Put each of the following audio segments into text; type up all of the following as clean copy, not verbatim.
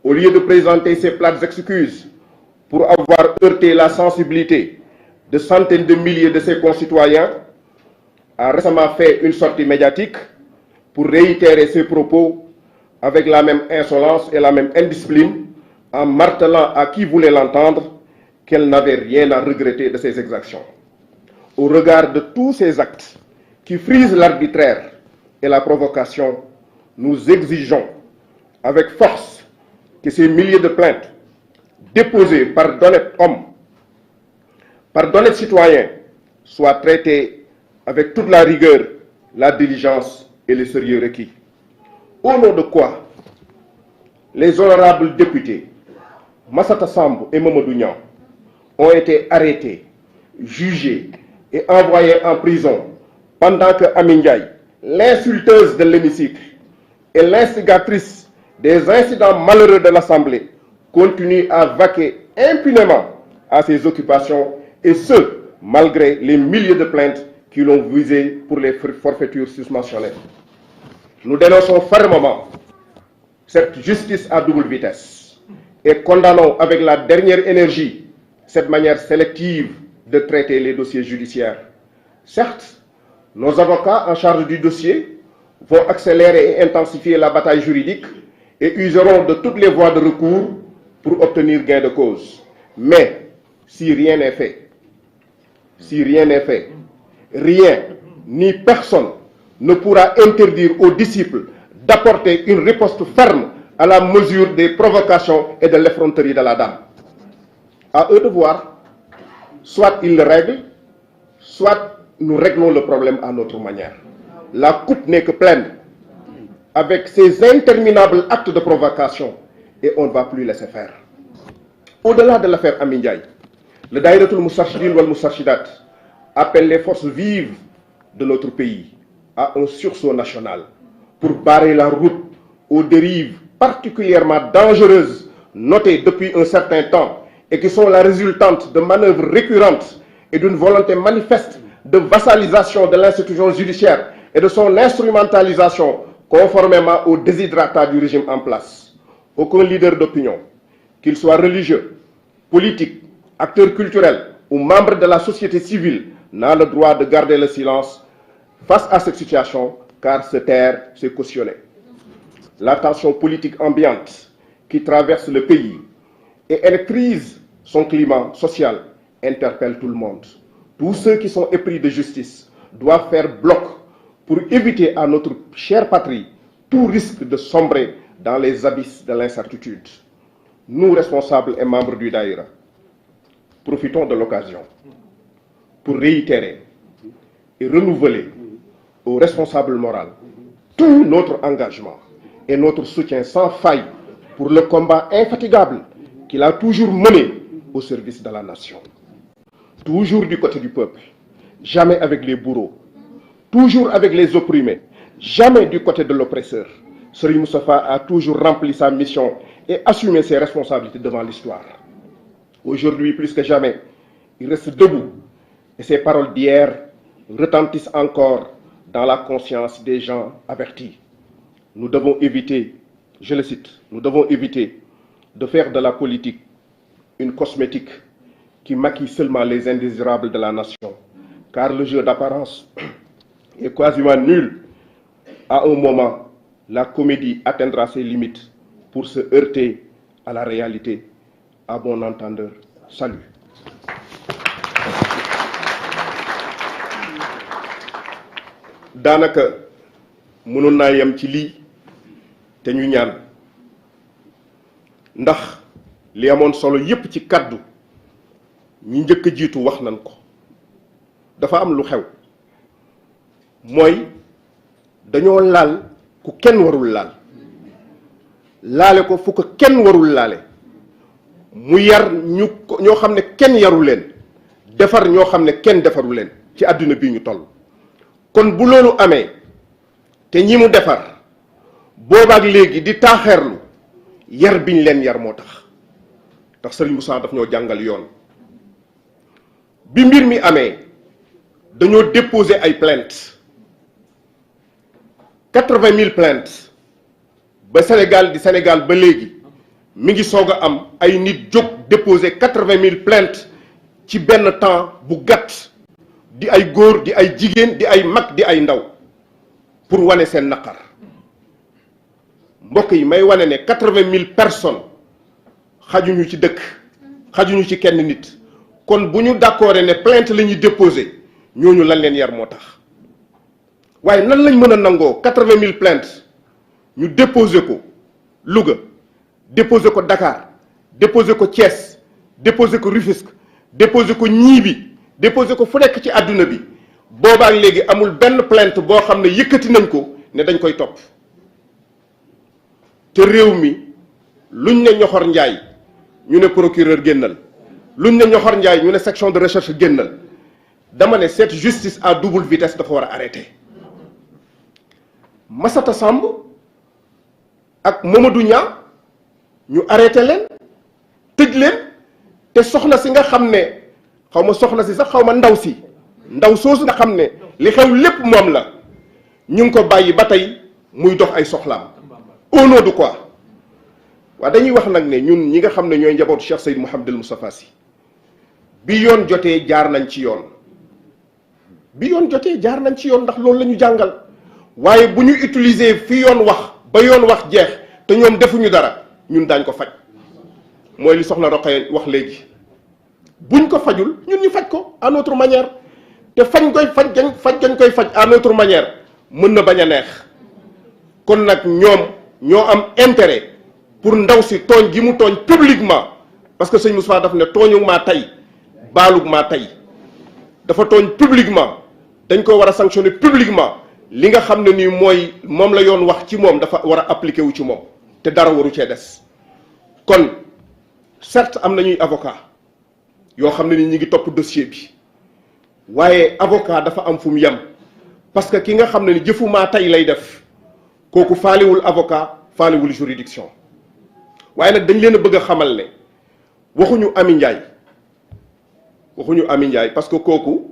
au lieu de présenter ses plates excuses pour avoir heurté la sensibilité de centaines de milliers de ses concitoyens, a récemment fait une sortie médiatique pour réitérer ses propos avec la même insolence et la même indiscipline, en martelant à qui voulait l'entendre qu'elle n'avait rien à regretter de ses exactions. Au regard de tous ces actes qui frisent l'arbitraire et la provocation, nous exigeons avec force que ces milliers de plaintes déposées par d'honnêtes hommes, par d'honnêtes citoyens, soient traitées avec toute la rigueur, la diligence et le sérieux requis. Au nom de quoi les honorables députés Massata Samb et Mamadou Niang ont été arrêtés, jugés et envoyés en prison pendant que Amy Ndiaye, l'insulteuse de l'hémicycle et l'instigatrice des incidents malheureux de l'Assemblée, continue à vaquer impunément à ses occupations, et ce, malgré les milliers de plaintes qui l'ont visé pour les forfaitures susmentionnées. Nous dénonçons fermement cette justice à double vitesse et condamnons avec la dernière énergie cette manière sélective de traiter les dossiers judiciaires. Certes, nos avocats en charge du dossier vont accélérer et intensifier la bataille juridique et useront de toutes les voies de recours pour obtenir gain de cause. Mais si rien n'est fait, rien ni personne ne pourra interdire aux disciples d'apporter une riposte ferme à la mesure des provocations et de l'effronterie de la dame. À eux de voir, soit ils le règlent, soit nous réglons le problème à notre manière. La coupe n'est que pleine, avec ces interminables actes de provocation, et on ne va plus laisser faire. Au-delà de l'affaire Amy Ndiaye, le Daïratul Moustarchidine wal Moustarchidat appelle les forces vives de notre pays à un sursaut national pour barrer la route aux dérives particulièrement dangereuses notées depuis un certain temps et qui sont la résultante de manœuvres récurrentes et d'une volonté manifeste de vassalisation de l'institution judiciaire et de son instrumentalisation conformément aux desiderata du régime en place. Aucun leader d'opinion, qu'il soit religieux, politique, acteur culturel ou membre de la société civile, n'a le droit de garder le silence face à cette situation, car se taire, c'est cautionner. La tension politique ambiante qui traverse le pays et électrise son climat social interpelle tout le monde. Tous ceux qui sont épris de justice doivent faire bloc pour éviter à notre chère patrie tout risque de sombrer dans les abysses de l'incertitude. Nous, responsables et membres du Daïra, profitons de l'occasion pour réitérer et renouveler aux responsables moraux tout notre engagement et notre soutien sans faille pour le combat infatigable qu'il a toujours mené au service de la nation. Toujours du côté du peuple, jamais avec les bourreaux, toujours avec les opprimés, jamais du côté de l'oppresseur. Serigne Moustapha a toujours rempli sa mission et assumé ses responsabilités devant l'histoire. Aujourd'hui, plus que jamais, il reste debout et ses paroles d'hier retentissent encore dans la conscience des gens avertis. Nous devons éviter, je le cite, nous devons éviter de faire de la politique une cosmétique qui maquille seulement les indésirables de la nation, car le jeu d'apparence est quasiment nul. À un moment, la comédie atteindra ses limites pour se heurter à la réalité. À bon entendeur, salut. Daanaka mënoon naa yem ci lii te ñu ñaan ndax li amoon solo yépp ci kàddu ñi njëkk a jiitu wax nañ ko. dafa am lu xew mooy dañoo laal ku kenn warul laal laale ko fu ko kenn warul laale mu yar ñoo xam ne kenn yaru leen defar ñoo xam ne kenn defaru leen ci àdduna bii ñu toll. kon bu loolu amee te ñi mu defar boobaak léegi di taaxeerlu yar biñ leen yar moo tax Serigne Moussa daf ñoo jàngal yoon. bi mbir mi amee dañoo déposer ay plaintes 80 000 plaintes ba Sénégal di Sénégal ba léegi mi ngi soog a am ay nit jóg déposer 80 000 plaintes ci benn temps bu gàtt di ay góor di ay jigéen di ay mag di ay ndaw pour wane seen naqar mbokk yi may wane ne 80 000 personnes xajuñu ci dëkk xajuñu ci kenn nit kon bu ñu d'accord ne plainte la ñuy déposer ñooñu lan leen yar moo tax waaye nan lañ mën a nangoo 80 000 plaintes ñu déposer ko Louga déposer ko Dakar déposer ko Thiès déposer ko Rufisque déposer ko Ñiibi déposer ko fu nekk ci àdduna bi boobaak léegi amul benn plainte boo xam ne yëkkati nañ ko ne dañ koy topp te réew mi luñ ne Ñoxor Njaay ñu ne procureur génnal luñ ne Ñoxor Njaay ñu ne section de recherche génnal dama ne cette justice à double vitesse dafa war a arrêter Massata Samb ak Mamadou Niang ñu arrêté leen tëj leen te soxna si nga xam ne xaw ma soxna si sax xaw ma ndaw soosu nga xam ne li xew lépp moom la ñu ngi ko bàyyi ba tey muy dox ay soxlaam au nom de quoi waaw dañuy wax nag ne ñun ñi nga xam ne ñooy njabootu Cheikh Seyd Mouhamadul Moustapha Sy bi yoon jotee jaar nañ ci yoon ndax loolu la ñu jàngal waaye bu ñu utiliser fi yoon wax ba yoon wax jeex te ñoom defuñu dara ñun daañ ko faj mooy li soxna Roqaya wax léegi buñ ko fajul ñun ñu faj ko à notre manière te fañ koy faj gañ koy faj à notre manière mën na bañ a neex kon nag ñoom ñoo am intérêt pour ndaw si tooñ gi mu tooñ publiquement parce que sëñ Moustapha daf ne tooñu maa tey baalug maa tey dafa tooñ publiquement dañ ko war a sanctionner publiquement li nga xam ne nii mooy moom la yoon wax ci moom dafa war a appliquer wu ci moom te dara waru cee des kon certes am nañuy avocat yoo xam ne ni ñi ngi topp dossier bi waaye avocat dafa am fu mu yem parce que ki nga xam ne ni jëfumaa tey lay def kooku faaliwul avocat faaliwul juridiction waaye nag dañ leen a bëgg a xamal ne waxuñu Ami Ndiaye parce que kooku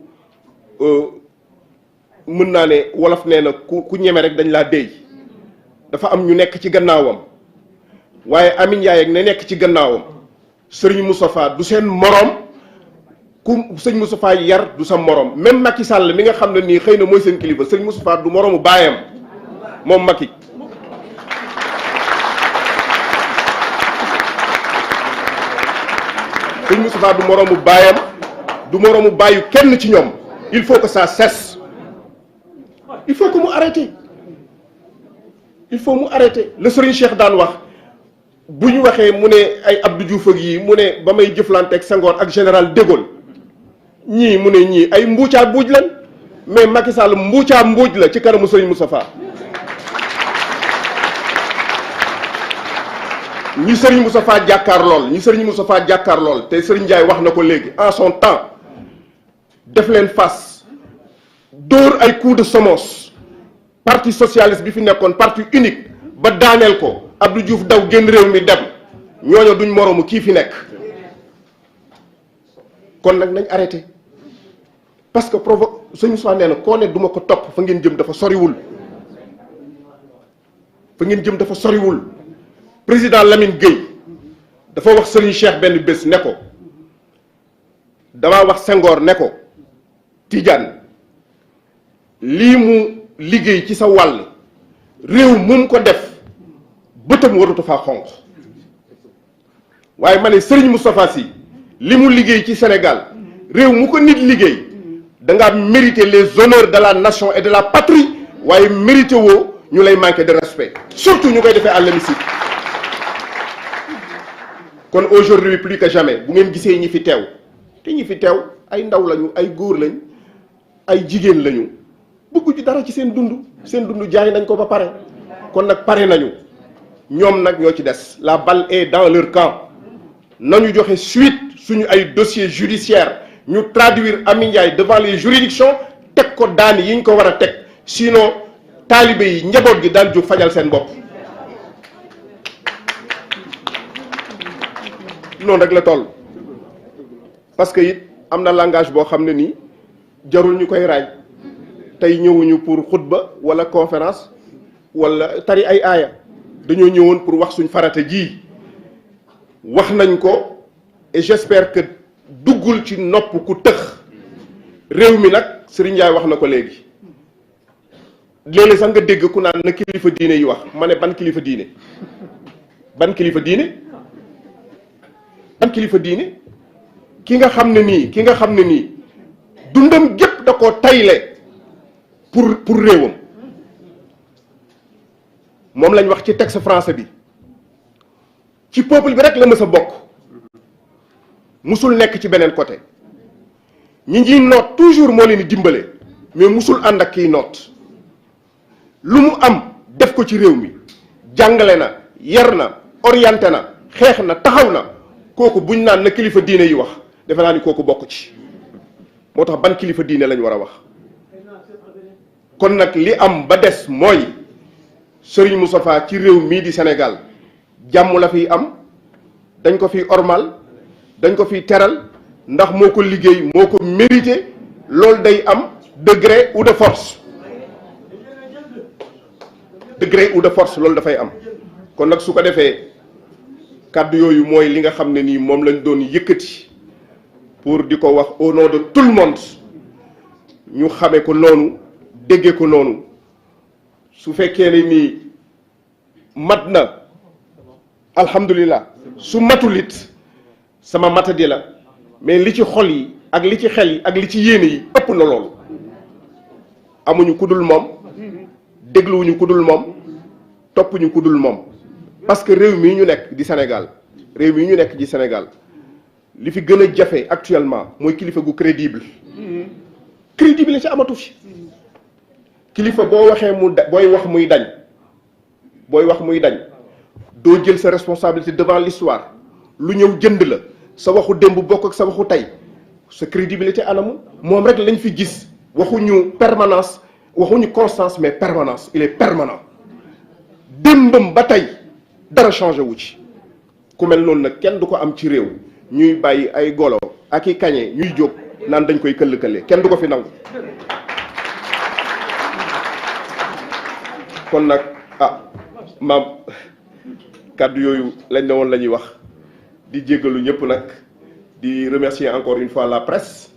mën naa ne wolof nee na ku ñeme rek dañ laa déy dafa am ñu nekk ci gannaawam waaye Ami Ndiaye ak ne nekk ci gannaawam sëriñ Moustapha du seen moroom ku sëñ Moustapha yar du sa moroom même Macky Sall mi nga xam ne nii xëy na mooy seen kilifa sëriñ Moustapha du moroomu baayam moom Macky sëriñ Moustapha du moroomu baayam du moroomu baayu kenn ci ñoom il faut que ça cesse il faut que mu arrêter le sëriñ Cheikh daan wax bu ñu waxee mu ne ay Abdou Diouf ak yi mu ne ba may jëflante ak Senghor ak général de Gaulle ñii mu ne ñii ay mbuucaa mbuuj lan mais Macky Sall mbuucaa mbuuj la ci kanamu sëriñ Moustapha ñi sëriñ Moustapha jàkkaar lool te sëriñ Ndiaye wax na ko léegi en son temps def leen face dóor ay coup de semonce parti socialiste bi fi nekkoon parti unique ba daaneel ko Abdou Diouf daw génn réew mi dem ñooñu duñ moroomu kii fi nekk kon nag nañ arrêté parce que sëñ Moussa nee na koo ne duma ko topp fa ngeen jëm dafa soriwul président Lamine Gueye dafa wax Serigne Cheikh benn bés ne ko damaa wax Senghor ne ko Tidiane lii mu liggéey ci sa wàll réew mu ko def bëtam waratu faa xonq waaye ma ne Serigne Moustapha Sy li mu liggéey ci Sénégal réew mu ko nit liggéey da ngaa mériter les honneurs de la nation et de la patrie waaye mérité woo ñu lay manquer de respect surtout ñu koy defee à l'hémicycle kon aujourd'hui plus que jamais bu ngeen gisee ñi fi teew te ñi fi teew ay ndaw lañu ay góor lañ ay jigéen lañu bëggu ci dara ci seen dund jaay nañ ko ba pare kon nag pare nañu ñoom nag ñoo ci des la balle est dans leur camp nañu joxe suite suñu ay dossiers judiciaires ñu traduire Ami Ndiaye devant les juridictions teg ko daan yi ñu ko war a teg sinon taalibe yi njaboot gi daan jóg fajal seen bopp noonu rek la toll parce que it am na langage boo xam ne nii jarul ñu koy raaj tey ñëwuñu pour xutba wala conférence wala tari ay aaya dañoo ñëwoon pour wax suñ farata ji wax nañ ko et j'espère que duggul ci nopp ku tëx réew mi nag Serigne Ndiaye wax na ko léegi léeg-léeg sax nga dégg ku naan na kilifa diine yi wax ma ne ban kilifa diine ban kilifa diine ban kilifa diine ki nga xam ne nii dundam gépp da koo tayle pour réewam moom lañ wax ci texte français bi ci peuple bi rek la mës a bokk musul nekk ci beneen côté ñi ngi noot toujours moo leen di dimbale mais musul ànd ak kiy noot lu mu am def ko ci réew mi jàngale na yar na orienté na xeex na taxaw na kooku buñ naan na kilifa diine yi wax defe naa ni kooku bokk ci moo tax ban kilifa diine lañ war a wax kon nag li am ba des mooy Serigne Moustapha ci réew mii di Sénégal jàmm la fiy am dañ ko fiy ormal dañ ko fiy teral ndax moo ko liggéey moo ko mérité loolu day am de gré ou de force de gré ou de force loolu dafay am kon nag su ko defee kàddu yooyu mooy li nga xam ne nii moom lañ doon yëkkati pour di ko wax au nom de tout le monde ñu xame ko noonu déggee ko noonu su fekkee ne nii mat na alhamdulilah su matulit sama matadi la mais li ci xol yi ak li ci xel yi ak li ci yéene yi ëpp na loolu amuñu kudul moom dégluwuñu kudul moom toppuñu kudul moom parce que réew mii ñu nekk di Sénégal réew mii ñu nekk di Sénégal li fi gën a jafe actuellement mooy kilifa gu crédible crédibilité amatu fi kilifa boo waxee booy wax muy dañ doo jël sa responsabilité devant l'histoire lu ñëw jënd la sa waxu démb bokk ak sa waxu tey sa crédibilité anamu moom rek lañ fi gis waxuñu permanence waxuñu constance mais permanence il est permanent démbam ba tey dara changé wu ci ku mel noonu nag kenn du ko am ci réew ñuy bàyyi ay golo ak i kañe ñuy jóg naan dañ koy këll-këlle kenn du ko fi nangu kon nag maam kàddu yooyu lañ ne woon la ñuy wax di jéggalu ñëpp nag di remercier encore une fois la presse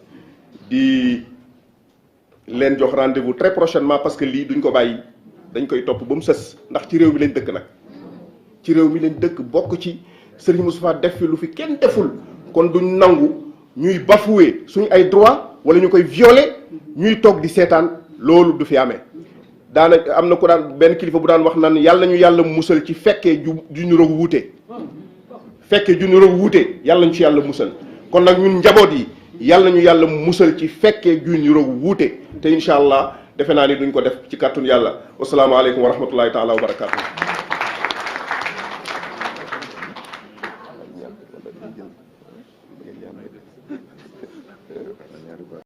di leen jox rendez-vous très prochainement parce que lii duñ ko bàyyi dañ koy topp ba mu sës ndax ci réew mi lañ dëkk nag ci réew mi lañ dëkk bokk ci Serigne Moustapha def fi lu fi kenn deful kon duñ nangu ñuy bafouer suñu ay droit wala ñu koy violer ñuy toog di seetaan loolu du fi amee daanaka am na ku daan benn kilifa bu daan wax naan yàlla ñu yàlla musal ci fekkee ju ñu roog wuute fekkee ju ñu roog wuute yàlla ñu ci yàlla musal kon nag ñun njaboot yi yàlla ñu yàlla musal ci fekkee ju ñu roog wuute te incha allah defe naa ni duñ ko def ci kàttun yàlla wasalaamaaleykum wa rahmatullahi taala wa barakaatu.